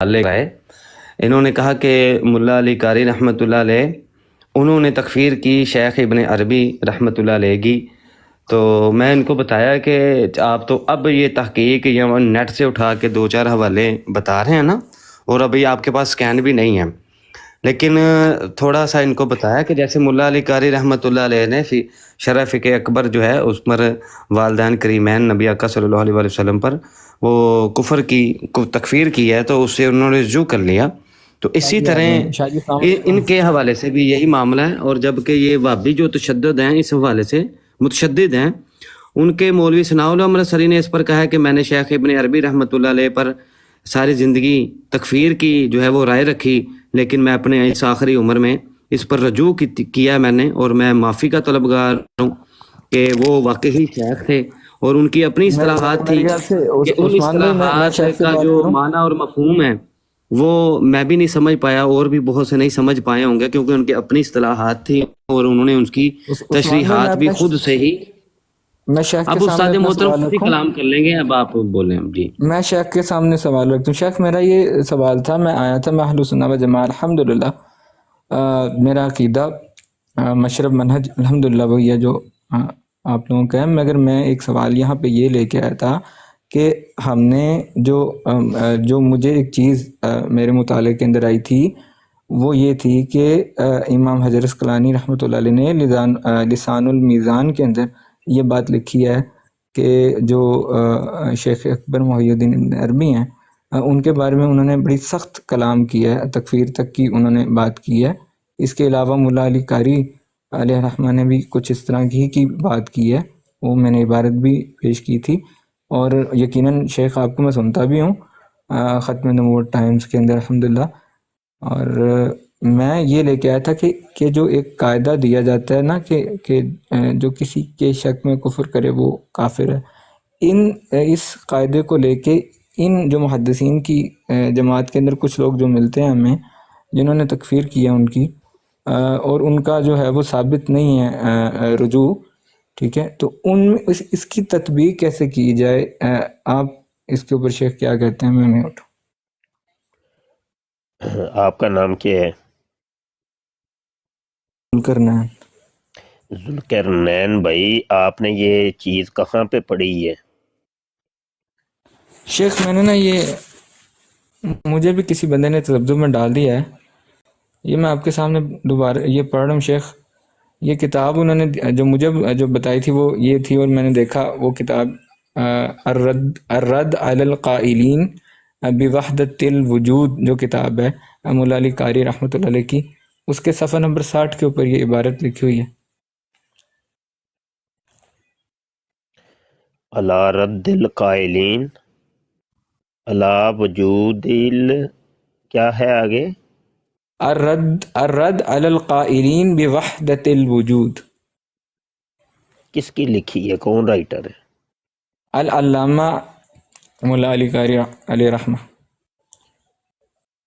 ہے۔ انہوں نے کہا کہ ملا علی قاری رحمۃ اللہ علیہ انہوں نے تکفیر کی شیخ ابن عربی رحمۃ اللہ علیہ کی، تو میں ان کو بتایا کہ آپ تو اب یہ تحقیق یا نیٹ سے اٹھا کے 2-4 حوالے بتا رہے ہیں نا، اور ابھی آپ کے پاس سکین بھی نہیں ہے، لیکن تھوڑا سا ان کو بتایا کہ جیسے ملا علی قاری رحمۃ اللہ علیہ نے شرح فقہ اکبر جو ہے اس پر والدین کریمین نبی آقا صلی اللہ علیہ وسلم پر وہ کفر کی تکفیر کی ہے، تو اس سے انہوں نے رجوع کر لیا۔ تو اسی شاہ طرح جی شاہ جی السلام علیکم۔ ان کے حوالے سے بھی یہی معاملہ ہے، اور جبکہ یہ وہابی جو تشدد ہیں اس حوالے سے متشدد ہیں، ان کے مولوی ثناء اللہ امرتسری نے اس پر کہا ہے کہ میں نے شیخ ابن عربی رحمۃ اللہ علیہ پر ساری زندگی تکفیر کی جو ہے وہ رائے رکھی، لیکن میں اپنے اس آخری عمر میں اس پر رجوع کیا میں نے، اور میں معافی کا طلبگار ہوں کہ وہ واقعی شیخ تھے اور ان کی اپنی اصطلاحات میرے تھی خیال سے کہ ان عثمان بھائی میں اصطلاحات شیخ سے کا بات جو کروں۔ معنی اور مفہوم ہے وہ میں بھی نہیں سمجھ پایا، اور بھی بہت سے نہیں سمجھ پائے ہوں گے، کیونکہ ان کی اپنی اصطلاحات تھی اور انہوں نے ان کی عثمان بھائی تشریحات بھی خود سے ہی۔ میں شیخ کے اب سامنے استاد اپنا محترم سوال خود ہی رکھوں۔ کلام کر لیں گے، اب آپ بولیں جی۔ میں شیخ کے سامنے سوال رکھتا ہوں۔ شیخ میرا یہ سوال تھا، میں آیا تھا، میں اہل سنت و جماعت الحمدللہ، میرا عقیدہ مشرب منہج الحمدللہ وہی ہے جو آپ لوگوں کا ہے، مگر میں ایک سوال یہاں پہ یہ لے کے آیا تھا کہ ہم نے جو مجھے ایک چیز میرے مطالعے کے اندر آئی تھی وہ یہ تھی کہ امام حجر عسقلانی رحمۃ اللہ علیہ نے لسان المیزان کے اندر یہ بات لکھی ہے کہ جو شیخ اکبر محی الدین ابن عربی ہیں ان کے بارے میں انہوں نے بڑی سخت کلام کیا ہے، تکفیر تک کی انہوں نے بات کی ہے۔ اس کے علاوہ ملا علی قاری علیہ الرحمہ نے بھی کچھ اس طرح کی بات کی ہے، وہ میں نے عبارت بھی پیش کی تھی، اور یقیناً شیخ آپ کو میں سنتا بھی ہوں ختم نبوت ٹائمز کے اندر الحمدللہ، اور میں یہ لے کے آیا تھا کہ جو ایک قاعدہ دیا جاتا ہے نا کہ جو کسی کے شک میں کفر کرے وہ کافر ہے، اس قاعدے کو لے کے ان جو محدثین کی جماعت کے اندر کچھ لوگ جو ملتے ہیں ہمیں جنہوں نے تکفیر کیا ان کی، اور ان کا جو ہے وہ ثابت نہیں ہے رجوع، ٹھیک ہے، تو اس کی تطبیق کیسے کی جائے؟ آپ اس کے اوپر شیخ کیا کہتے ہیں؟ میں اٹھوں۔ آپ کا نام کیا ہے؟ کرنا ہے ذوالقرنین بھائی، آپ نے یہ چیز کہاں پہ پڑھی ہے؟ شیخ میں نے نا یہ مجھے بھی کسی بندے نے تلفظ میں ڈال دیا ہے، یہ میں آپ کے سامنے دوبارہ یہ پڑھ رہا ہوں۔ شیخ یہ کتاب انہوں نے جو مجھے جو بتائی تھی وہ یہ تھی، اور میں نے دیکھا وہ کتاب الرد علی القائلین بوحدۃ الوجود جو کتاب ہے مولا علی قاری رحمۃ اللہ علیہ کی، اس کے صفحہ نمبر 60 کے اوپر یہ عبارت لکھی ہوئی ہے۔ علی رد القائلین علی وجود کیا ہے آگے؟ الرد علی القائلین بوحدۃ الوجود، کس کی لکھی ہے؟ کون رائٹر ہے؟ العلامہ مولا علی قاری علیہ رحمہ۔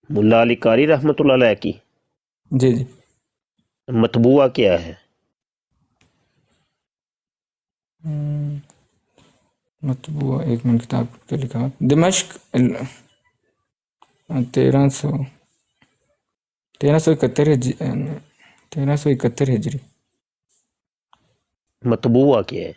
ملا علی قاری رحمۃ اللہ علیہ کی؟ جی جی مطبوعہ کیا ہے؟ مطبوعہ ایک منٹ کتاب پہ لکھا ہوا دمشق 1371 ہجری۔ مطبوعہ کیا ہے؟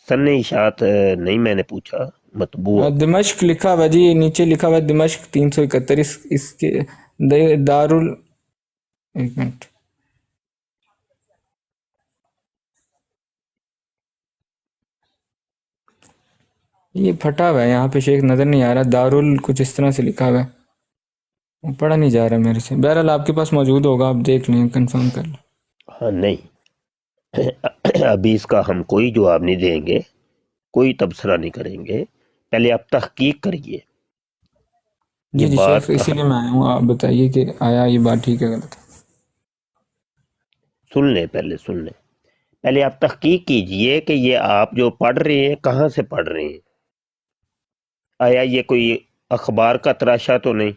سن اشاعت نہیں میں نے پوچھا، مطبوعہ۔ دمشق لکھا ہوا جی، نیچے لکھا ہوا دمشق 371، اس کے ایک منٹ، یہ پھٹا ہوا ہے یہاں پہ شیخ، نظر نہیں آ رہا، کچھ اس طرح سے لکھا ہوا ہے، وہ پڑھا نہیں جا رہا میرے سے، بہرحال آپ کے پاس موجود ہوگا، آپ دیکھ لیں، کنفرم کر لیں۔ ہاں نہیں، ابھی اس کا ہم کوئی جواب نہیں دیں گے، کوئی تبصرہ نہیں کریں گے، پہلے آپ تحقیق کریے جی یہ جی شیخ، بات اسی کہاں۔ لیے میں آیا ہوں، آپ بتائیے کہ آیا یہ بات ٹھیک ہے غلط ہے؟ سن لیں، پہلے آپ تحقیق کیجئے کہ یہ آپ جو پڑھ رہے ہیں کہاں سے پڑھ رہے ہیں، آیا یہ کوئی اخبار کا تراشا تو نہیں؟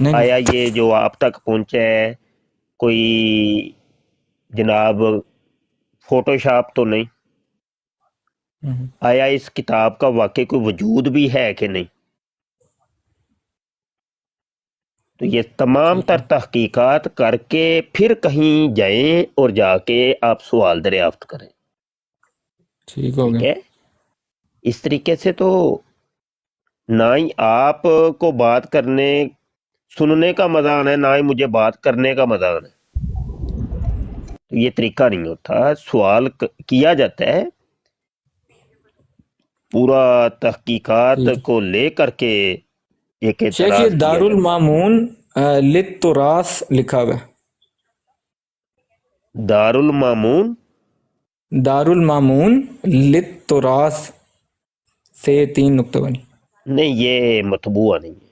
نہیں آیا یہ جو آپ تک پہنچا ہے کوئی جناب فوٹو شاپ تو نہیں؟ نہیں، آیا اس کتاب کا واقعی کوئی وجود بھی ہے کہ نہیں؟ تو یہ تمام ٹھیک ہے تر تحقیقات کر کے پھر کہیں جائیں اور جا کے آپ سوال دریافت کریں. ٹھیک ہو ٹھیک گیا. ہے. اس طریقے سے تو نہ ہی آپ کو بات کرنے سننے کا مزہ آنا ہے، نہ ہی مجھے بات کرنے کا مزہ آنا ہے. تو یہ طریقہ نہیں ہوتا. سوال کیا جاتا ہے پورا تحقیقات ٹھیک ہے. کو لے کر کے ایک شیخ یہ اعتراض کیا جاتا دارالمامون للتراث لکھا ہوا ہے. ہے. دارالمامون دارالمامون للتراث سے 3 نقطہ بنی. نہیں، یہ مطبوعہ نہیں ہے،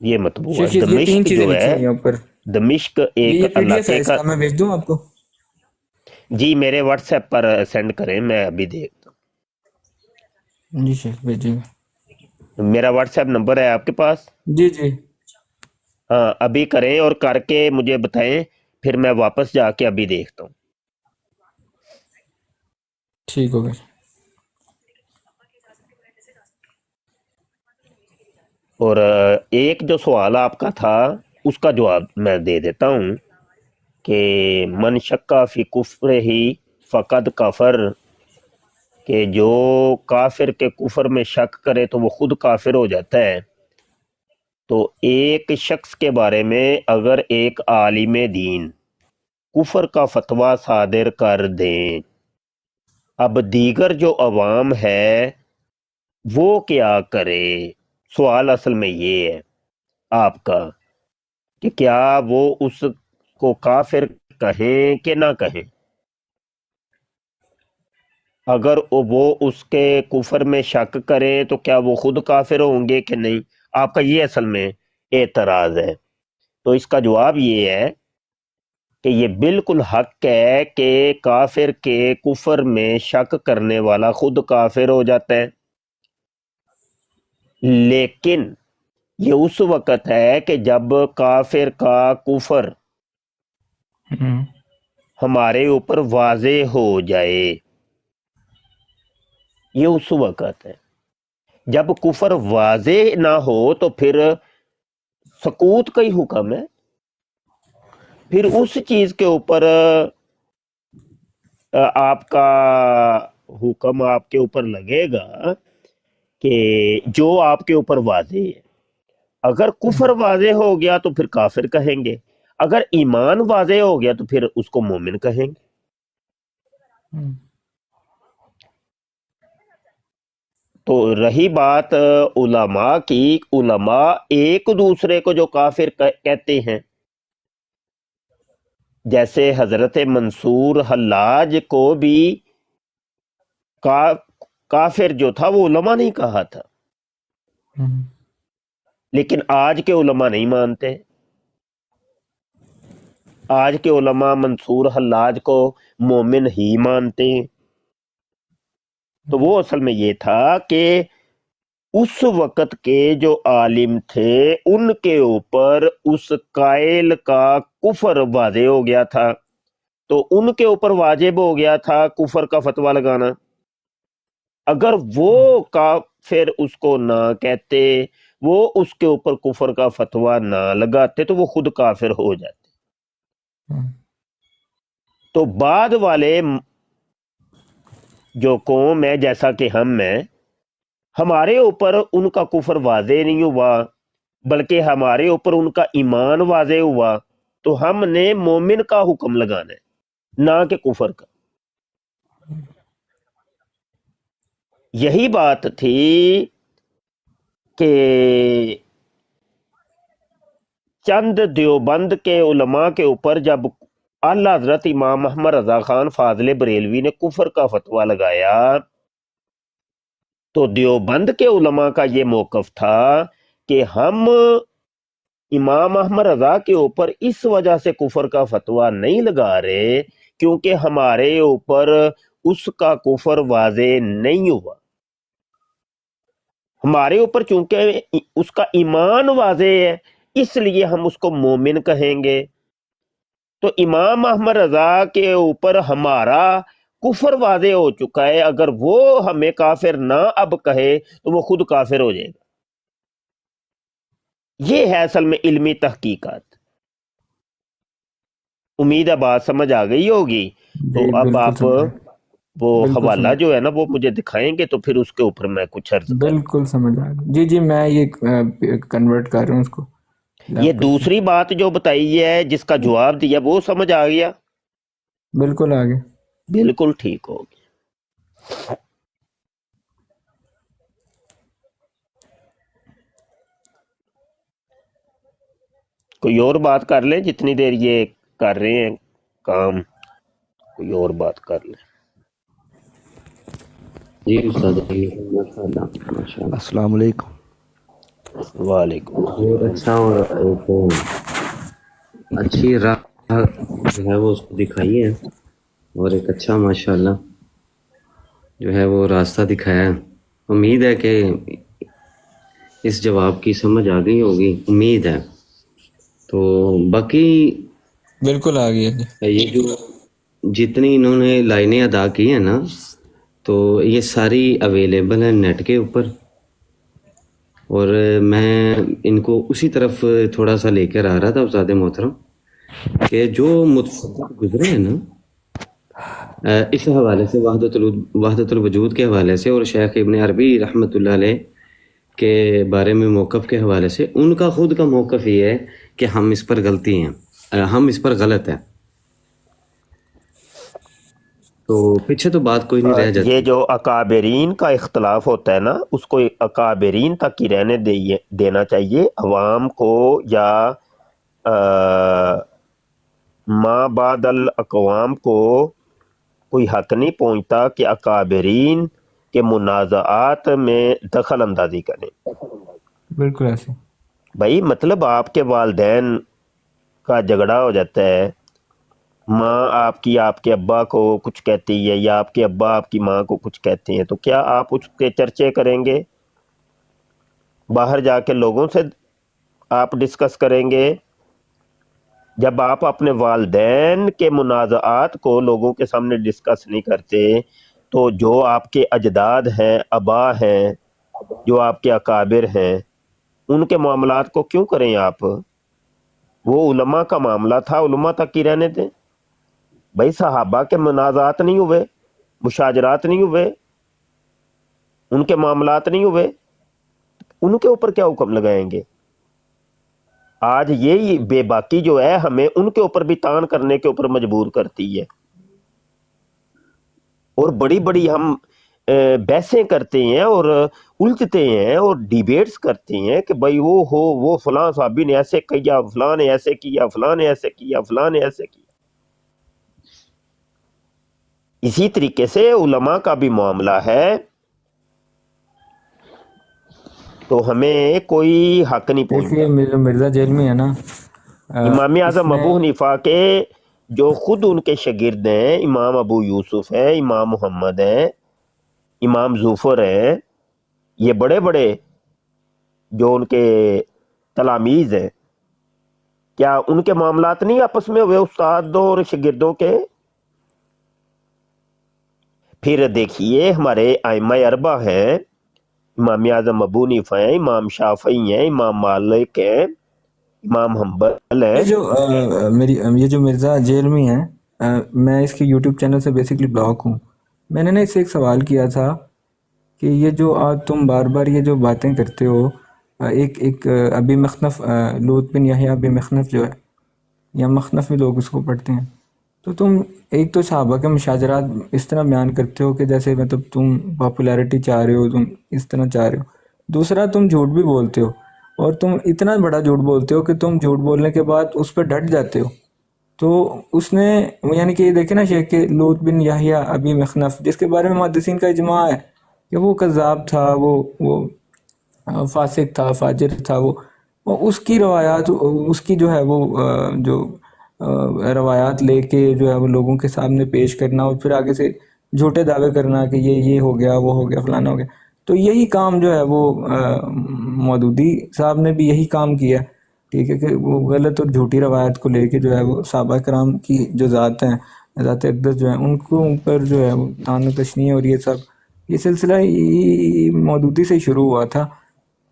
یہ مطبوعہ. شیخ یہ 3 دمشق چیزیں جو لکھی ہے، ہوئی ہیں اوپر. دمشق ایک یہ PDF ہے، علاقے اس کا. کا میں بھیج دوں آپ کو؟ جی میرے واٹس ایپ پر سینڈ کریں، میں ابھی دیکھتا جی شیخ بھیجیے گا. ہوں. میرا واٹس ایپ نمبر ہے آپ کے پاس؟ جی جی ہاں ابھی کریں اور کر کے مجھے بتائیں، پھر میں واپس جا کے ابھی دیکھتا ہوں. ٹھیک ہو گیا. اور ایک جو سوال آپ کا تھا اس کا جواب میں دے دیتا ہوں کہ من شکا فی کفر ہی فقد کفر، کہ جو کافر کے کفر میں شک کرے تو وہ خود کافر ہو جاتا ہے. تو ایک شخص کے بارے میں اگر ایک عالم دین کفر کا فتویٰ صادر کر دیں، اب دیگر جو عوام ہے وہ کیا کرے؟ سوال اصل میں یہ ہے آپ کا کہ کیا وہ اس کو کافر کہیں کہ نہ کہیں. اگر وہ اس کے کفر میں شک کریں تو کیا وہ خود کافر ہوں گے کہ نہیں؟ آپ کا یہ اصل میں اعتراض ہے. تو اس کا جواب یہ ہے کہ یہ بالکل حق ہے کہ کافر کے کفر میں شک کرنے والا خود کافر ہو جاتا ہے، لیکن یہ اس وقت ہے کہ جب کافر کا کفر ہم، ہمارے اوپر واضح ہو جائے. یہ اس وقت ہے. جب کفر واضح نہ ہو تو پھر سکوت کا ہی حکم ہے. پھر اس چیز کے اوپر آپ کا حکم آپ کے اوپر لگے گا کہ جو آپ کے اوپر واضح ہے. اگر کفر واضح ہو گیا تو پھر کافر کہیں گے، اگر ایمان واضح ہو گیا تو پھر اس کو مومن کہیں گے. ہم. تو رہی بات علماء کی، علماء ایک دوسرے کو جو کافر کہتے ہیں، جیسے حضرت منصور حلاج کو بھی کافر جو تھا وہ علماء نہیں کہا تھا، ہم. لیکن آج کے علماء نہیں مانتے. آج کے علماء منصور حلاج کو مومن ہی مانتے ہیں. تو وہ اصل میں یہ تھا کہ اس وقت کے جو عالم تھے ان کے اوپر اس قائل کا کفر واضح ہو گیا تھا، تو ان کے اوپر واجب ہو گیا تھا کفر کا فتویٰ لگانا. اگر وہ کافر اس کو نہ کہتے، وہ اس کے اوپر کفر کا فتویٰ نہ لگاتے تو وہ خود کافر ہو جاتے. ہم. تو بعد والے جو قوم ہے جیسا کہ ہم ہیں، ہمارے اوپر ان کا کفر واضح نہیں ہوا بلکہ ہمارے اوپر ان کا ایمان واضح ہوا، تو ہم نے مومن کا حکم لگانا ہے نہ کہ کفر کا. یہی بات تھی کہ چند دیوبند کے علماء کے اوپر جب اعلی حضرت امام محمد رضا خان فاضل بریلوی نے کفر کا فتویٰ لگایا تو دیوبند کے علماء کا یہ موقف تھا کہ ہم امام احمد رضا کے اوپر اس وجہ سے کفر کا فتویٰ نہیں لگا رہے کیونکہ ہمارے اوپر اس کا کفر واضح نہیں ہوا. ہمارے اوپر چونکہ اس کا ایمان واضح ہے اس لیے ہم اس کو مومن کہیں گے. تو امام احمد رضا کے اوپر ہمارا کفر واضح ہو چکا ہے، اگر وہ ہمیں کافر نہ اب کہے تو وہ خود کافر ہو جائے گا. یہ ہے اصل میں علمی تحقیقات. امید ہے بات سمجھ آ گئی ہوگی. تو جی اب بالکل آپ سمجھ آ وہ بالکل حوالہ سمجھ جو ہے نا وہ مجھے دکھائیں گے تو پھر اس کے اوپر میں کچھ عرض کروں. بالکل سمجھ آ گئی. جی جی میں یہ کنورٹ کر رہا ہوں اس کو یہ لیپ ٹاپ سے. دوسری بات جو بتائی ہے جس کا جواب دیا وہ سمجھ آ گیا. بالکل آگے. بالکل ٹھیک ہو گیا. کوئی اور بات کر لیں جتنی دیر یہ کر رہے ہیں کام. کوئی اور بات کر لیں. جی استاد ماشاء اللہ ماشاء اللہ السلام علیکم. وعلیکم بہت السلام. اچھا. اور ایک اچھی راہ جو ہے وہ اس کو دکھائی ہے اور ایک اچھا ماشاء اللہ جو ہے وہ راستہ دکھایا ہے. امید ہے کہ اس جواب کی سمجھ آ گئی ہوگی, امید ہے. تو باقی بالکل آ گئی. یہ جو جتنی انہوں نے لائنیں ادا کی ہیں نا تو یہ ساری اویلیبل ہیں نیٹ کے اوپر, اور میں ان کو اسی طرف تھوڑا سا لے کر آ رہا تھا استاد محترم کہ جو متصدر گزرے ہیں نا اس حوالے سے وحدت الوجود کے حوالے سے اور شیخ ابن عربی رحمۃ اللہ علیہ کے بارے میں موقف کے حوالے سے ان کا خود کا موقف یہ ہے کہ ہم اس پر غلطی ہیں, ہم اس پر غلط ہیں. تو پیچھے تو بات کوئی نہیں رہ یہ جاتی. جو اکابرین کا اختلاف ہوتا ہے نا اس کو اکابرین تک ہی رہنے دینا چاہیے. عوام کو یا ما بعد الاقوام کو کوئی حق نہیں پہنچتا کہ اکابرین کے منازعات میں دخل اندازی کریں. بالکل ایسے. بھائی مطلب آپ کے والدین کا جھگڑا ہو جاتا ہے, ماں آپ کے ابا کو کچھ کہتی ہے یا آپ کے ابا آپ کی ماں کو کچھ کہتے ہیں, تو کیا آپ اس کے چرچے کریں گے؟ باہر جا کے لوگوں سے آپ ڈسکس کریں گے؟ جب آپ اپنے والدین کے منازعات کو لوگوں کے سامنے ڈسکس نہیں کرتے تو جو آپ کے اجداد ہیں, ابا ہیں, جو آپ کے اکابر ہیں, ان کے معاملات کو کیوں کریں آپ؟ وہ علماء کا معاملہ تھا, علماء تک ہی رہنے دیں. بھائی صحابہ کے منازعات نہیں ہوئے, مشاجرات نہیں ہوئے, ان کے معاملات نہیں ہوئے, ان کے اوپر کیا حکم لگائیں گے؟ آج یہی بے باکی جو ہے ہمیں ان کے اوپر بھی تان کرنے کے اوپر مجبور کرتی ہے, اور بڑی بڑی ہم بحثیں کرتے ہیں اور الجھتے ہیں اور ڈیبیٹس کرتے ہیں کہ بھائی وہ فلاں صحابی نے ایسے کیا, فلاں نے ایسے کیا, فلاں نے ایسے کیا, فلاں نے ایسے کیا. اسی طریقے سے علماء کا بھی معاملہ ہے, تو ہمیں کوئی حق نہیں پہنچتا. دیکھیے مرزا جیل میں ہے نا, امام اس اعظم نے ابو حنیفہ کے جو خود ان کے شاگرد ہیں, امام ابو یوسف ہیں, امام محمد ہیں, امام ظفر ہیں, یہ بڑے بڑے جو ان کے تلامیذ ہیں, کیا ان کے معاملات نہیں آپس میں ہوئے استادوں اور شاگردوں کے؟ پھر دیکھیے ہمارے ائمہ اربعہ ہیں, امام اعظم ابو حنیفہ ہیں, امام شافعی ہیں, امام مالک ہیں, امام حنبل ہیں. یہ جو مرزا جیل میں ہے, میں اس کے یوٹیوب چینل سے بیسکلی بلاک ہوں. میں نے نا اس سے ایک سوال کیا تھا کہ یہ جو تم بار بار یہ جو باتیں کرتے ہو, ایک ابی مخنف, لوط بن یحییٰ ابی مخنف جو ہے, یا مخنف بھی لوگ اس کو پڑھتے ہیں, تو تم ایک تو صحابہ کے مشاجرات اس طرح بیان کرتے ہو کہ جیسے مطلب تم پاپولیرٹی چاہ رہے ہو, تم اس طرح چاہ رہے ہو. دوسرا تم جھوٹ بھی بولتے ہو, اور تم اتنا بڑا جھوٹ بولتے ہو کہ تم جھوٹ بولنے کے بعد اس پہ ڈٹ جاتے ہو. تو اس نے یعنی کہ یہ دیکھیں نا شیخ کہ لوط بن یحییٰ ابی مخنف, جس کے بارے میں محدثین کا اجماع ہے کہ وہ کذاب تھا, وہ فاسق تھا, فاجر تھا, وہ اس کی روایات, اس کی جو ہے وہ جو روایات لے کے جو ہے وہ لوگوں کے سامنے پیش کرنا, اور پھر آگے سے جھوٹے دعوے کرنا کہ یہ ہو گیا, وہ ہو گیا, فلانا ہو گیا. تو یہی کام جو ہے وہ مودودی صاحب نے بھی یہی کام کیا, ٹھیک ہے, کہ وہ غلط اور جھوٹی روایت کو لے کے جو ہے وہ صحابہ کرام کی جو ذات ہیں, ذات اقدس جو ہیں, ان کو اوپر جو ہے وہ طعن و تشنیع اور یہ سب, یہ سلسلہ مودودی سے شروع ہوا تھا.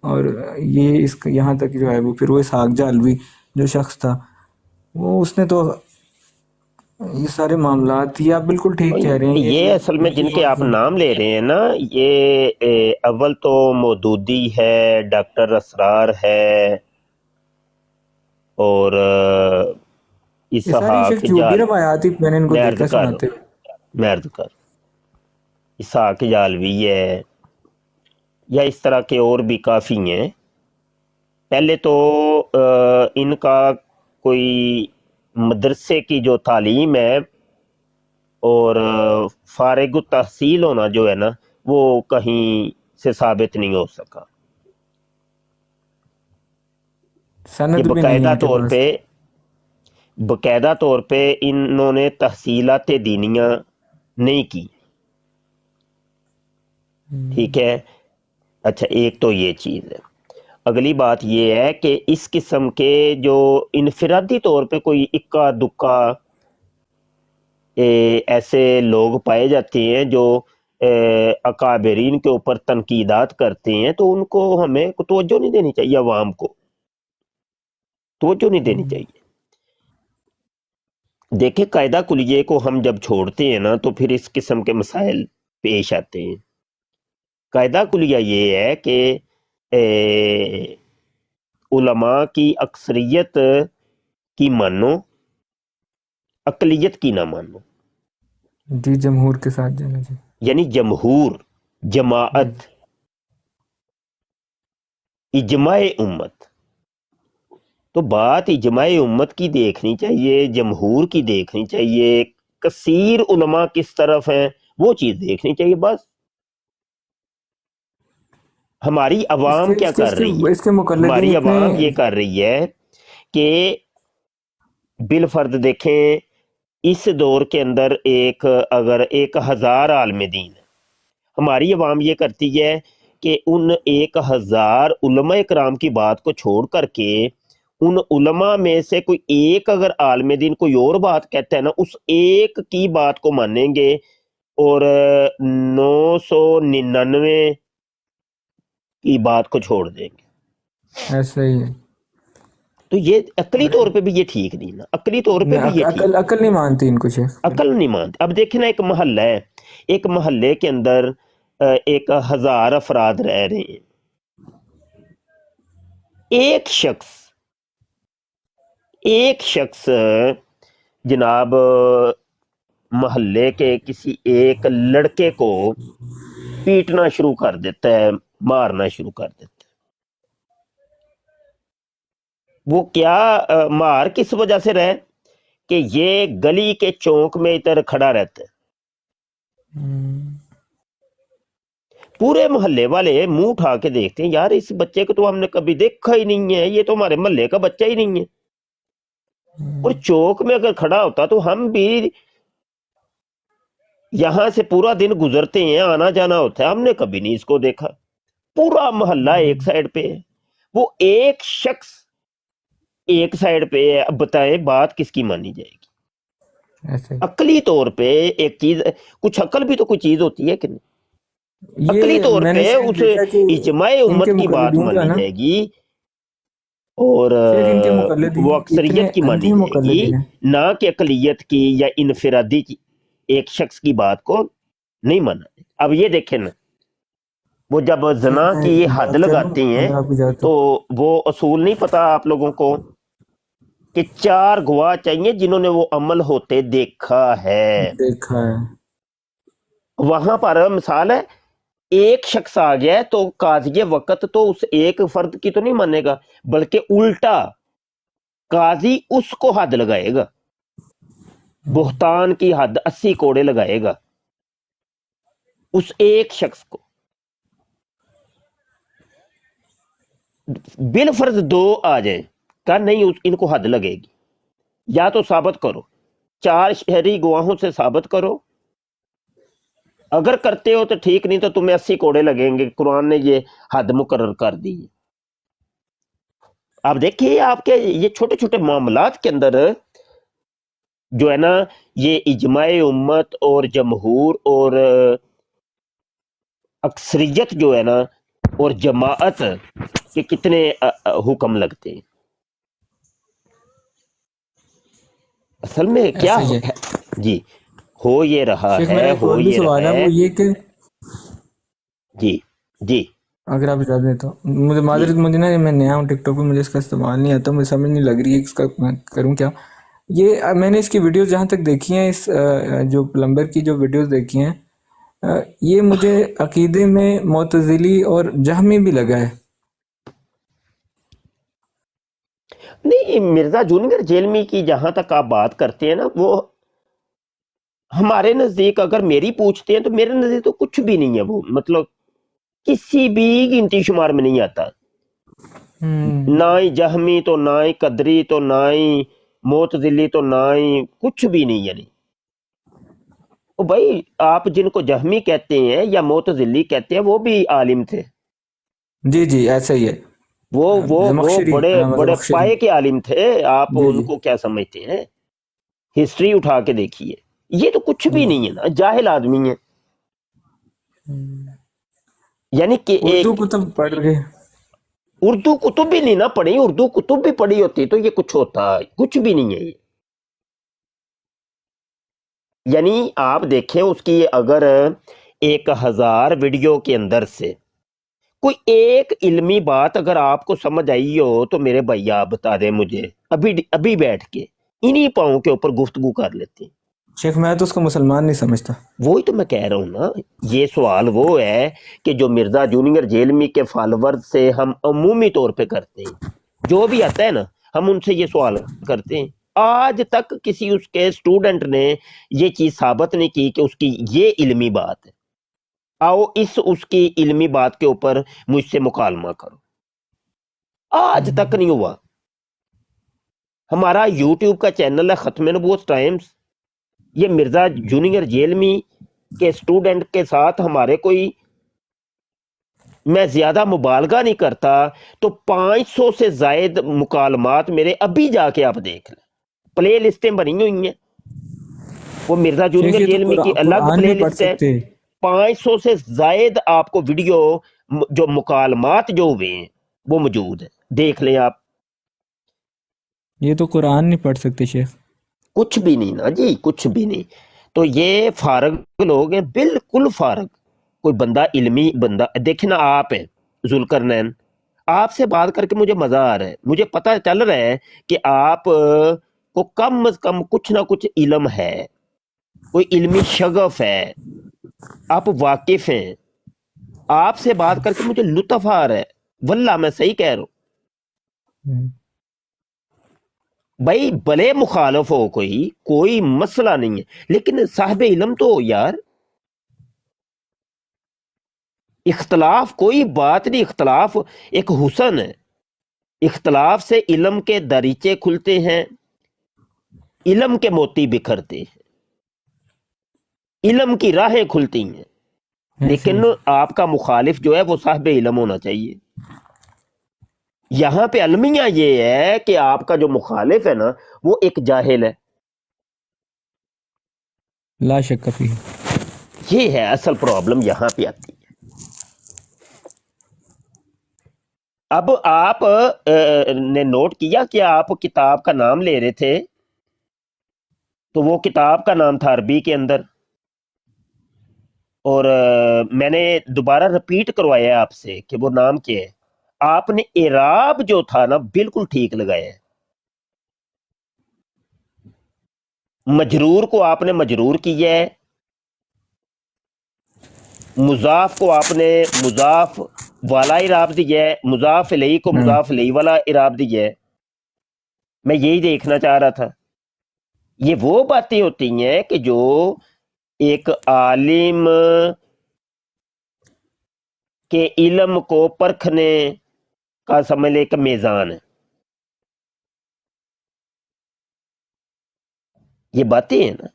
اور یہ اس کا یہاں تک جو ہے وہ پھر وہ اسحاق جالوی جو شخص تھا وہ اس نے تو یہ سارے معاملات، یہ آپ بالکل ٹھیک کہہ رہے ہیں، یہ اصل میں جن کے آپ نام لے رہے ہیں نا، یہ اول تو مودودی ہے، ڈاکٹر اسرار ہے، اور یہ ساری اسحاق شخص جھوٹی جال روایات ہی میں نے ان کو دیکھا سناتے ہوئے۔ میں عرض کر اسحاق جالوی ہے، یا اس طرح کے اور بھی کافی ہیں۔ پہلے تو ان کا کوئی مدرسے کی جو تعلیم ہے اور فارغ التحصیل ہونا جو ہے نا، وہ کہیں سے ثابت نہیں ہو سکا۔ یہ سند بھی نہیں ہے ان کے پاس۔ باقاعدہ طور پہ انہوں نے تحصیلات دینیاں نہیں کی، ٹھیک ہے۔ اچھا، ایک تو یہ چیز ہے۔ اگلی بات یہ ہے کہ اس قسم کے جو انفرادی طور پہ کوئی اکا دکا ایسے لوگ پائے جاتے ہیں جو اکابرین کے اوپر تنقیدات کرتے ہیں، تو ان کو ہمیں توجہ نہیں دینی چاہیے، عوام کو توجہ نہیں دینی چاہیے۔ دیکھیں، قاعدہ کلیے کو ہم جب چھوڑتے ہیں نا تو پھر اس قسم کے مسائل پیش آتے ہیں۔ قاعدہ کلیہ یہ ہے کہ علماء کی اکثریت کی مانو، اقلیت کی نہ مانو، جی، جمہور کے ساتھ جانا جی۔ یعنی جمہور، جماعت، اجماع امت۔ تو بات اجماع امت کی دیکھنی چاہیے، جمہور کی دیکھنی چاہیے، کثیر علماء کس طرف ہیں وہ چیز دیکھنی چاہیے۔ بس ہماری عوام کیا کر رہی ہے؟ اس کے مقلدین ہماری اتنے عوام یہ کر رہی ہے کہ بالفرد دیکھیں، اس دور کے اندر اگر 1000 عالم دین ہے، ہماری عوام یہ کرتی ہے کہ ان 1000 علماء کرام کی بات کو چھوڑ کر کے ان علماء میں سے کوئی ایک اگر عالم دین کوئی اور بات کہتا ہے نا، اس ایک کی بات کو مانیں گے اور 999 کی بات کو چھوڑ دیں گے۔ ایسا ہی ہے۔ تو یہ عقلی طور پہ بھی یہ ٹھیک نہیں نا، عقلی طور پہ بھی یہ ٹھیک، عقل نہیں مانتی ان کو شیخ۔ عقل نہیں مانتے۔ اب دیکھیں نا، ایک محلہ ہے، ایک محلے کے اندر 1000 افراد رہ رہے ہیں، ایک شخص جناب محلے کے کسی ایک لڑکے کو پیٹنا شروع کر دیتا ہے، مارنا شروع کر دیتا ہے۔ وہ کیا مار کس وجہ سے رہے کہ یہ گلی کے چونک میں ادھر کھڑا رہتا ہے، پورے محلے والے منہ اٹھا کے دیکھتے ہیں، یار اس بچے کو تو ہم نے کبھی دیکھا ہی نہیں ہے، یہ تو ہمارے محلے کا بچہ ہی نہیں ہے، اور چوک میں اگر کھڑا ہوتا تو ہم بھی یہاں سے پورا دن گزرتے ہیں، آنا جانا ہوتا ہے، ہم نے کبھی نہیں اس کو دیکھا۔ پورا محلہ ایک سائڈ پہ ہے، وہ ایک شخص ایک سائڈ پہ ہے۔ اب بتائیں بات کس کی مانی جائے گی؟ ایسا ہی۔ عقلی طور پہ ایک چیز، کچھ عقل بھی تو کوئی چیز ہوتی ہے کہ نہیں؟ عقلی یہ طور میں نے پہ شیخ اس دیکھا کہ اجماع ان کے امت کی بات مقلدین جو ہے مانی نا، جائے گی، اور شیخ ان کے وہ مقلدین اتنے اکثریت کی مانی اندھی جائے گی، مقلدین ہیں۔ نہ کہ اقلیت کی یا انفرادی کی ایک شخص کی بات کو نہیں مانا۔ اب یہ دیکھیں نا، وہ جب شیخ زنا میں کی ایک حد بات کہہ لوں لگاتے ہیں اگر آپ اجازت تو وہ اصول نہیں پتا آپ لوگوں کو کہ 4 گواہ چاہیے جنہوں نے وہ عمل ہوتے دیکھا ہے۔ دیکھا ہے۔ وہاں پر مثال ہے، ایک شخص آ گیا ہے تو قاضی وقت تو اس ایک فرد کی تو نہیں مانے گا، بلکہ الٹا قاضی اس کو حد لگائے گا، بہتان کی حد 80 کوڑے لگائے گا اس ایک شخص کو۔ بالفرض 2 آ جائیں، کہا نہیں ان کو حد لگے گی، یا تو ثابت کرو، 4 شہری گواہوں سے ثابت کرو، اگر کرتے ہو تو ٹھیک، نہیں تو تمہیں 80 کوڑے لگیں گے، قرآن نے یہ حد مقرر کر دی ہے۔ آپ دیکھیے، آپ کے یہ چھوٹے چھوٹے معاملات کے اندر جو ہے نا، یہ اجماع امت اور جمہور اور اکثریت جو ہے نا، اور جماعت کے کتنے حکم لگتے ہیں. اصل میں کیا ایسا ہی ہے. جی ہو یہ رہا شیخ میرا ہے، ایک ہو اور بھی یہ سوال رہا ہے، ہے. وہ یہ کہ جی جی اگر آپ اجازت دیں تو مجھے جی معذرت، مجھے نا میں نیا ہوں ٹک ٹاک پہ، مجھے اس کا استعمال نہیں آتا، مجھے سمجھ نہیں لگ رہی ہے اس کا میں کروں کیا. یہ میں نے اس کی ویڈیوز جہاں تک دیکھی ہیں، اس جو پلمبر کی جو ویڈیوز دیکھی ہیں، یہ مجھے عقیدے میں معتزلی اور جہمی بھی لگا ہے. نہیں، مرزا جونیئر جیلمی کی جہاں تک آپ بات کرتے ہیں نا، وہ ہمارے نزدیک اگر میری پوچھتے ہیں تو میرے نزدیک تو کچھ بھی نہیں ہے. وہ مطلب کسی بھی گنتی شمار میں نہیں آتا. نہ ہی جہمی تو نہ ہی قدری تو نہ ہی معتزلی تو نہ ہی کچھ بھی نہیں. یعنی بھائی آپ جن کو جہمی کہتے ہیں یا معتزلی کہتے ہیں وہ بھی عالم تھے. جی جی ایسا ہی ہے. وہ زمخشری، بڑے علامہ بڑے زمخشری. پائے کے عالم تھے. آپ جی ان جی کو کیا سمجھتے ہیں؟ ہسٹری اٹھا کے دیکھیے. یہ تو کچھ جی. بھی نہیں ہے نا، جاہل آدمی ہے. یعنی کہ اردو ایک کتب پڑھ کے اردو کتب بھی نہیں نہ پڑھی، اردو کتب بھی پڑھی ہوتی تو یہ کچھ ہوتا. کچھ بھی نہیں ہے یہ. یعنی آپ دیکھیں اس کی اگر 1000 ویڈیو کے اندر سے کوئی ایک علمی بات اگر آپ کو سمجھ آئی ہو تو میرے بھائی آپ بتا دیں مجھے. ابھی بیٹھ کے انہی پاؤں کے اوپر گفتگو کر لیتے ہیں. شیخ میں تو اس کو مسلمان نہیں سمجھتا. وہی تو میں کہہ رہا ہوں نا. یہ سوال وہ ہے کہ جو مرزا جونیئر جیلمی کے فالوور سے ہم عمومی طور پہ کرتے ہیں. جو بھی آتا ہے نا ہم ان سے یہ سوال کرتے ہیں. آج تک کسی اس کے اسٹوڈنٹ نے یہ چیز ثابت نہیں کی کہ اس کی یہ علمی بات ہے. آؤ اس کی علمی بات کے اوپر مجھ سے مکالمہ کرو. آج تک نہیں ہوا. ہمارا یوٹیوب کا چینل ہے ختم نبوت ٹائمز. یہ مرزا جونیئر جیلمی کے اسٹوڈنٹ کے ساتھ ہمارے کوئی، میں زیادہ مبالغہ نہیں کرتا تو 500 سے زائد مکالمات میرے ابھی جا کے آپ دیکھ لیں. پلے لسٹیں بنی ہوئی ہیں. وہ مرزا شیخ جونیئر یہ تو جیلمی کی الگ قرآن پلے نہیں پڑھ لسٹ ہے. سکتے. 500 سے زائد آپ کو ویڈیو جو مکالمات جو ہوئے ہیں وہ موجود ہے، دیکھ لیں آپ. یہ تو قرآن نہیں پڑھ سکتے شیخ. کچھ بھی نہیں نا جی، کچھ بھی نہیں. تو یہ فارغ لوگ ہیں، بالکل فارغ. کوئی بندہ علمی بندہ دیکھیں نا. آپ ہیں ذوالقرنین، آپ سے بات کر کے مجھے مزہ آ رہا ہے. مجھے پتہ چل رہا ہے کہ آپ کو کم از کم کچھ نہ کچھ علم ہے، کوئی علمی شغف ہے، آپ واقف ہیں. آپ سے بات کر کے مجھے لطف آ رہا ہے. واللہ میں صحیح کہہ رہا ہوں. بھائی بھلے مخالف ہو کوئی مسئلہ نہیں ہے، لیکن صاحب علم تو ہو یار. اختلاف کوئی بات نہیں. اختلاف ایک حسن ہے. اختلاف سے علم کے دریچے کھلتے ہیں، علم کے موتی بکھرتے ہیں، علم کی راہیں کھلتی ہیں. ایسے ہی. لیکن آپ کا مخالف جو ہے وہ صاحب علم ہونا چاہیے. یہاں پہ المیہ یہ ہے کہ آپ کا جو مخالف ہے نا وہ ایک جاہل ہے. لا شک فیہ. یہ ہے اصل پرابلم یہاں پہ آتی ہے. اب آپ نے نوٹ کیا کہ آپ کتاب کا نام لے رہے تھے، تو وہ کتاب کا نام تھا عربی کے اندر، اور میں نے دوبارہ رپیٹ کروایا آپ سے کہ وہ نام کیا ہے. آپ نے اعراب جو تھا نا بالکل ٹھیک لگایا ہے. مجرور کو آپ نے مجرور کیا ہے، مضاف کو آپ نے مضاف والا اعراب دیا ہے، مضاف الیہ کو مضاف الیہ والا اعراب دیا ہے. میں یہی دیکھنا چاہ رہا تھا. یہ وہ باتیں ہوتی ہیں کہ جو ایک عالم کے علم کو پرکھنے کا سمجھ لے ایک میزان ہے. یہ باتیں ہیں نا.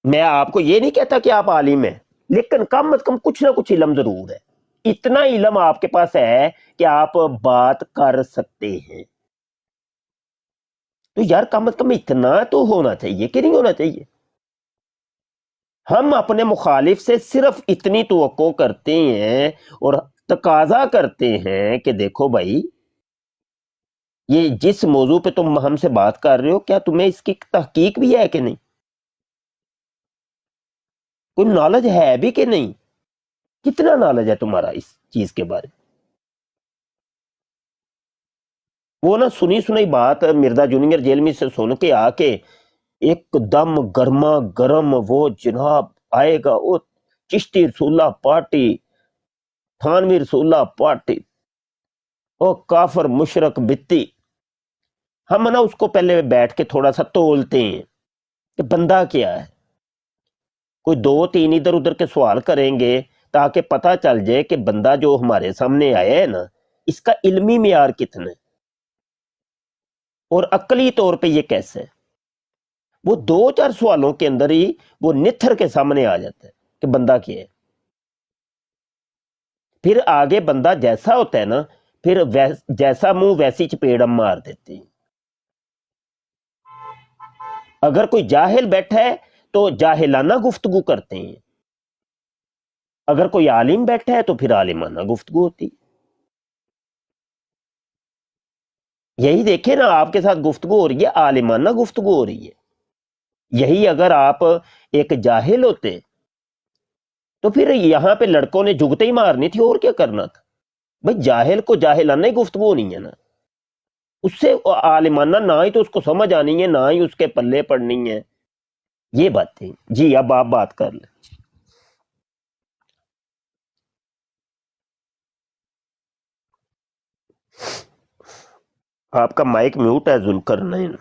میں آپ کو یہ نہیں کہتا کہ آپ عالم ہیں، لیکن کم از کم کچھ نہ کچھ علم ضرور ہے. اتنا علم آپ کے پاس ہے کہ آپ بات کر سکتے ہیں. تو یار کم از کم اتنا تو ہونا چاہیے کہ نہیں ہونا چاہیے؟ ہم اپنے مخالف سے صرف اتنی توقع کرتے ہیں اور تقاضا کرتے ہیں کہ دیکھو بھائی یہ جس موضوع پہ تم ہم سے بات کر رہے ہو کیا تمہیں اس کی تحقیق بھی ہے کہ نہیں، کوئی نالج ہے بھی کہ نہیں، کتنا نالج ہے تمہارا اس چیز کے بارے میں؟ وہ نا سنی سنی بات مرزا جونیئر جیل میں سے سن کے آ کے ایک دم گرما گرم وہ جناب آئے گا، وہ چشتی رسول اللہ پارٹی، تھانوی رسول اللہ پارٹی، وہ کافر مشرک بتی. ہم نا اس کو پہلے بیٹھ کے تھوڑا سا تولتے ہیں کہ بندہ کیا ہے، کوئی 2-3 ادھر ادھر کے سوال کریں گے تاکہ پتہ چل جائے کہ بندہ جو ہمارے سامنے آیا ہے نا اس کا علمی معیار کتنا ہے اور عقلی طور پہ یہ کیسے ہے. وہ 2-4 سوالوں کے اندر ہی وہ نتھر کے سامنے آ جاتا ہے کہ بندہ کیا ہے. پھر آگے بندہ جیسا ہوتا ہے نا پھر جیسا منہ ویسی چپیڑ ہم مار دیتے ہیں. اگر کوئی جاہل بیٹھا ہے تو جاہلانہ گفتگو کرتے ہیں، اگر کوئی عالم بیٹھا ہے تو پھر عالمانہ گفتگو ہوتی. یہی دیکھیں نا آپ کے ساتھ گفتگو ہو رہی ہے، عالمانہ گفتگو ہو رہی ہے. یہی اگر آپ ایک جاہل ہوتے تو پھر یہاں پہ لڑکوں نے جگتے ہی مارنی تھی اور کیا کرنا تھا. بھائی جاہل کو جاہلانہ ہی گفتگو نہیں ہے نا، اس سے عالمانہ نہ ہی تو اس کو سمجھ آنی ہے نہ ہی اس کے پلے پڑنی ہے. یہ باتیں جی اب آپ بات کر لیں. آپ کا مائک میوٹ ہے ذوالقرنین.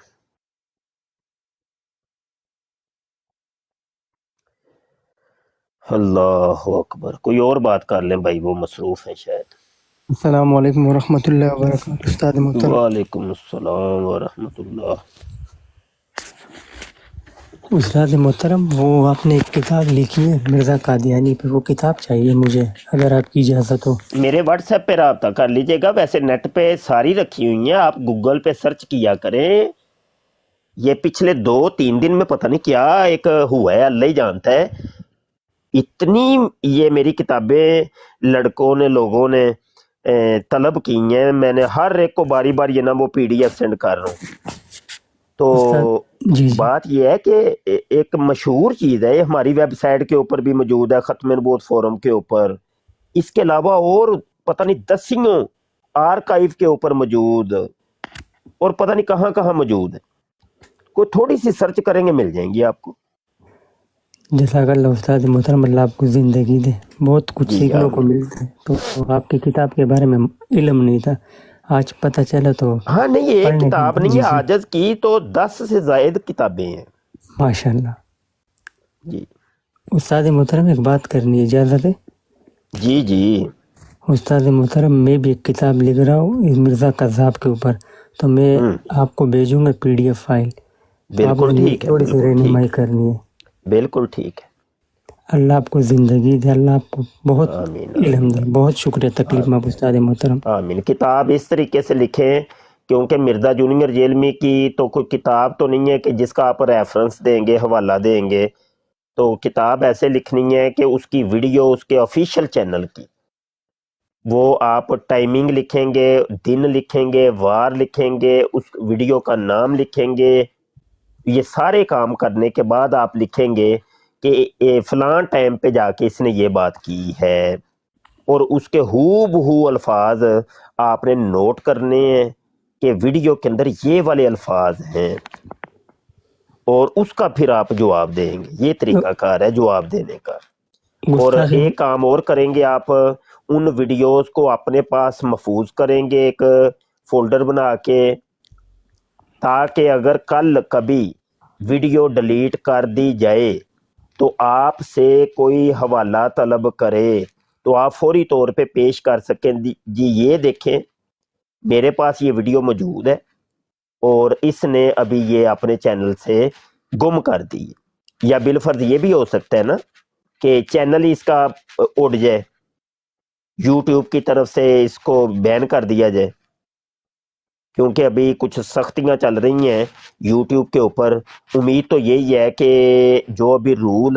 اللہ اکبر. کوئی اور بات کر لیں بھائی، وہ مصروف ہیں شاید. السلام علیکم ورحمۃ اللہ وبرکاتہ استاد محترم. وعلیکم السلام ورحمۃ اللہ. استاد محترم وہ آپ نے ایک کتاب لکھی ہے مرزا قادیانی پہ، وہ کتاب چاہیے مجھے اگر آپ کی اجازت ہو. میرے واٹس ایپ پہ رابطہ کر لیجئے گا، ویسے نیٹ پہ ساری رکھی ہوئی ہیں، آپ گوگل پہ سرچ کیا کریں. یہ پچھلے 2-3 دن میں پتہ نہیں کیا ایک ہوا ہے، اللہ ہی جانتا ہے. اتنی یہ میری کتابیں لڑکوں نے لوگوں نے طلب کی ہیں، میں نے ہر ایک کو باری بار یہ نا وہ پی ڈی ایف سینڈ کر رہا ہوں. تو جی بات یہ ہے کہ ایک مشہور چیز ہے، یہ ہماری ویب سائٹ کے اوپر بھی موجود ہے، ختم نبوت فورم کے اوپر، اس کے علاوہ اور پتہ نہیں دسیوں آرکائیو کے اوپر موجود اور پتہ نہیں کہاں کہاں موجود ہے. کوئی تھوڑی سی سرچ کریں گے مل جائیں گی آپ کو. جزاک اللہ استاد محترم، اللہ آپ کو زندگی دے. بہت کچھ جی سیکھنے کو آمین. ملتا ہے. تو آپ کی کتاب کے بارے میں علم نہیں تھا، آج پتہ چلا تو ہاں نہیں یہ ایک پڑھنے کا. کتاب نہیں ہے، جی عاجز کی تو 10 سے زائد کتابیں ہیں. ماشاء اللہ. جی استاد محترم ایک بات کرنی ہے، اجازت ہے؟ جی جی استاد محترم میں بھی ایک کتاب لکھ رہا ہوں اس مرزا قذاب کے اوپر، تو میں آپ کو بھیجوں گا پی ڈی ایف فائل، تو آپ بالکل نے میری ٹھیک ہے، تھوڑی سی بالکل ٹھیک رہنمائی ہے، کرنی ہے. بالکل ٹھیک ہے. اللہ آپ کو زندگی دے، اللہ آپ کو بہت آمین علم آمین دے. بہت شکریہ تکلیف میں استاد محترم. آمین. کتاب اس طریقے سے لکھیں کیونکہ مرزا جونیئر جیلمی کی تو کوئی کتاب تو نہیں ہے کہ جس کا آپ ریفرنس دیں گے، حوالہ دیں گے. تو کتاب ایسے لکھنی ہے کہ اس کی ویڈیو اس کے آفیشیل چینل کی، وہ آپ ٹائمنگ لکھیں گے، دن لکھیں گے، وار لکھیں گے، اس ویڈیو کا نام لکھیں گے. یہ سارے کام کرنے کے بعد آپ لکھیں گے کہ فلاں ٹائم پہ جا کے اس نے یہ بات کی ہے، اور اس کے ہو بہو الفاظ آپ نے نوٹ کرنے ہیں کہ ویڈیو کے اندر یہ والے الفاظ ہیں، اور اس کا پھر آپ جواب دیں گے. یہ طریقہ کار ہے جواب دینے کا. اور استاد ایک کام اور کریں گے، آپ ان ویڈیوز کو اپنے پاس محفوظ کریں گے ایک فولڈر بنا کے، تاکہ اگر کل کبھی ویڈیو ڈیلیٹ کر دی جائے تو آپ سے کوئی حوالہ طلب کرے تو آپ فوری طور پہ پیش کر سکیں جی یہ دیکھیں میرے پاس یہ ویڈیو موجود ہے اور اس نے ابھی یہ اپنے چینل سے گم کر دی. یا بالفرض یہ بھی ہو سکتا ہے نا کہ چینل ہی اس کا اڑ جائے، یوٹیوب کی طرف سے اس کو بین کر دیا جائے، کیونکہ ابھی کچھ سختیاں چل رہی ہیں یوٹیوب کے اوپر. امید تو یہی ہے کہ جو ابھی رول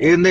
ਇਹਦੇ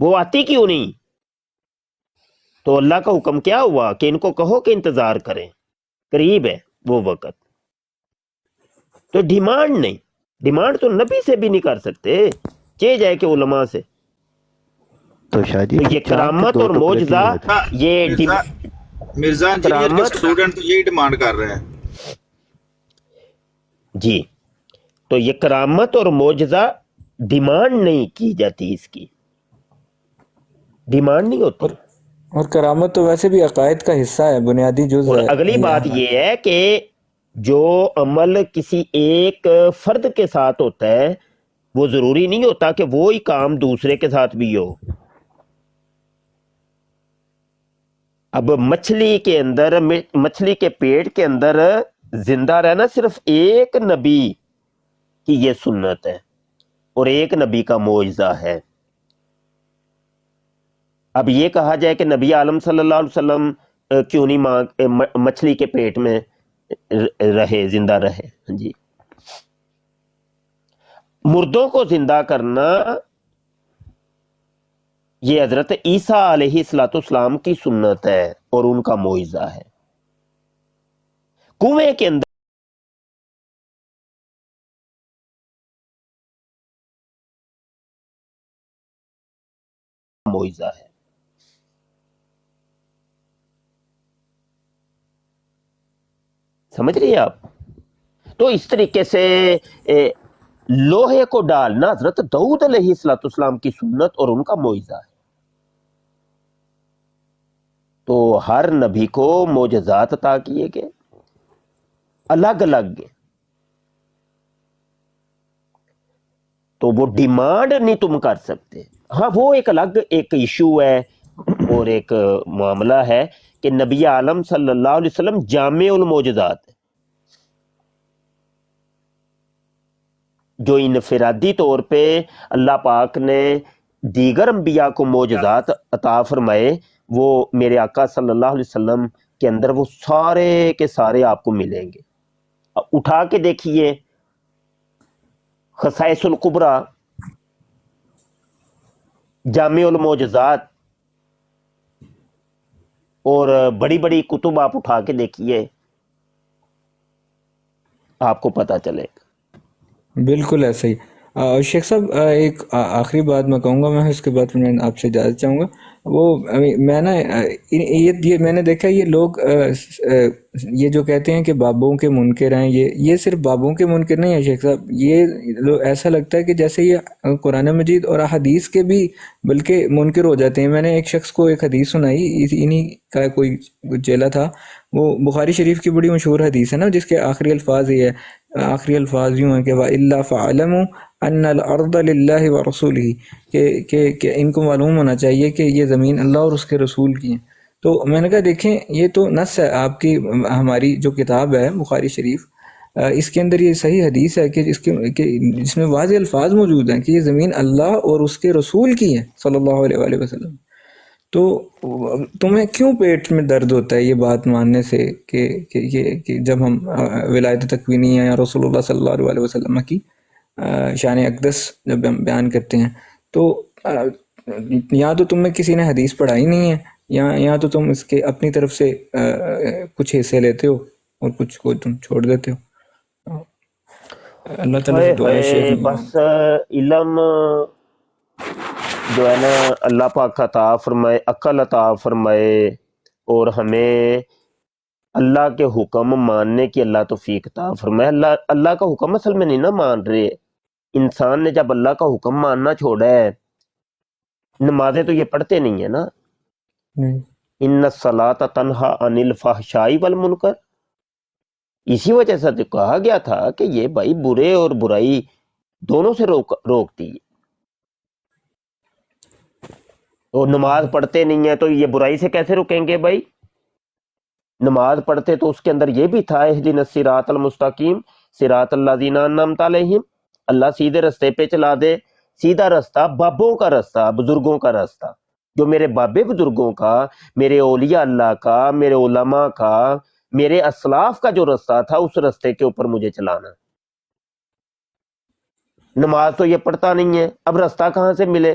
وہ آتی کیوں نہیں؟ تو اللہ کا حکم کیا ہوا کہ ان کو کہو کہ انتظار کریں، قریب ہے وہ وقت. تو ڈیمانڈ نہیں، ڈیمانڈ تو نبی سے بھی نہیں کر سکتے، چاہے جائے کہ علماء سے. تو شاہ جی تو پھر یہ چاند کے کرامت دو اور ٹکڑے کیوں معجزہ، ہوئے تھے؟ یہ مرزا انجینئر کے کرامت، اسٹوڈنٹ تو یہی ڈیمانڈ کر رہے ہیں. جی تو یہ کرامت اور معجزہ ڈیمانڈ نہیں کی جاتی، اس کی ڈیمانڈ نہیں ہوتی. اور کرامت تو ویسے بھی عقائد کا حصہ ہے، بنیادی جز اور ہے اگلی یہ بات ہمارے. یہ ہے کہ جو عمل کسی ایک فرد کے ساتھ ہوتا ہے وہ ضروری نہیں ہوتا کہ وہی کام دوسرے کے ساتھ بھی ہو. اب مچھلی کے اندر، مچھلی کے پیٹ کے اندر زندہ رہنا صرف ایک نبی کی یہ سنت ہے اور ایک نبی کا معجزہ ہے. اب یہ کہا جائے کہ نبی عالم صلی اللہ علیہ وسلم کیوں نہیں مچھلی کے پیٹ میں رہے، زندہ رہے. جی مردوں کو زندہ کرنا یہ حضرت عیسیٰ علیہ الصلوۃ والسلام کی سنت ہے اور ان کا معجزہ ہے. کنویں کے اندر معجزہ ہے. سمجھ رہے ہیں آپ؟ تو اس طریقے سے لوہے کو ڈالنا حضرت داؤد علیہ الصلوۃ والسلام کی سنت اور ان کا معجزہ ہے. تو ہر نبی کو معجزات عطا کیے گئے الگ الگ. تو وہ ڈیمانڈ نہیں تم کر سکتے. ہاں وہ ایک الگ ایک ایشو ہے اور ایک معاملہ ہے کہ نبی عالم صلی اللہ علیہ وسلم جامع المعجزات ہے، جو انفرادی طور پہ اللہ پاک نے دیگر انبیاء کو معجزات عطا فرمائے، وہ میرے آقا صلی اللہ علیہ وسلم کے اندر وہ سارے کے سارے آپ کو ملیں گے. اٹھا کے دیکھیے خصائص القبریٰ، جامع المعجزات اور بڑی بڑی کتب آپ اٹھا کے دیکھیے، آپ کو پتہ چلے گا. بالکل ایسا ہی. شیخ صاحب ایک آخری بات میں کہوں گا، میں اس کے بعد میں آپ سے اجازت چاہوں گا. وہ میں نا یہ میں نے دیکھا یہ لوگ یہ جو کہتے ہیں کہ بابوں کے منکر ہیں، یہ صرف بابوں کے منکر نہیں ہے شیخ صاحب، یہ ایسا لگتا ہے کہ جیسے یہ قرآن مجید اور احادیث کے بھی بلکہ منکر ہو جاتے ہیں. میں نے ایک شخص کو ایک حدیث سنائی، انہی کا کوئی چیلا تھا، وہ بخاری شریف کی بڑی مشہور حدیث ہے نا، جس کے آخری الفاظ یہ ہے، آخری الفاظ یوں ہیں کہ وَإِلَّا فَعَلَمُوا أَنَّ الْأَرْضَ لِلَّهِ وَرَسُولِهِ، کہ ان کو معلوم ہونا چاہیے کہ یہ زمین اللہ اور اس کے رسول کی ہیں. تو میں نے کہا دیکھیں یہ تو نص ہے آپ کی، ہماری جو کتاب ہے بخاری شریف، اس کے اندر یہ صحیح حدیث ہے کہ جس میں واضح الفاظ موجود ہیں کہ یہ زمین اللہ اور اس کے رسول کی ہے صلی اللہ علیہ وآلہ وسلم. تو تمہیں کیوں پیٹ میں درد ہوتا ہے یہ بات ماننے سے کہ جب ہم ولایت تکوینیہ یا رسول اللہ صلی اللہ علیہ وسلم کی شان اقدس جب ہم بیان کرتے ہیں، تو یا تو تم میں کسی نے حدیث پڑھائی نہیں ہے، یا تو تم اس کے اپنی طرف سے کچھ حصے لیتے ہو اور کچھ کو تم چھوڑ دیتے ہو. اللہ تعالیٰ سے دعا ہے شیخ. بس علم جو ہے نا اللہ پاک عطا فرمائے، عقل عطا فرمائے اور ہمیں اللہ کے حکم ماننے کی اللہ توفیق عطا فرمائے. اللہ کا حکم اصل میں نہیں نا مان رہے. انسان نے جب اللہ کا حکم ماننا چھوڑا ہے، نمازیں تو یہ پڑھتے نہیں ہیں نا. ان الصلاۃ تنہا عن الفحشاء والمنکر، اسی وجہ سے تو کہا گیا تھا کہ یہ بھائی برے اور برائی دونوں سے روکتی ہے. اور نماز پڑھتے نہیں ہیں تو یہ برائی سے کیسے رکیں گے بھائی؟ نماز پڑھتے تو اس کے اندر یہ بھی تھا اہدنا الصراط المستقیم صراط الذین انعمت علیہم، اللہ سیدھے رستے پہ چلا دے. سیدھا رستہ بابوں کا رستہ، بزرگوں کا رستہ، جو میرے بابے بزرگوں کا، میرے اولیاء اللہ کا، میرے علماء کا، میرے اسلاف کا جو رستہ تھا، اس رستے کے اوپر مجھے چلانا. نماز تو یہ پڑھتا نہیں ہے، اب رستہ کہاں سے ملے؟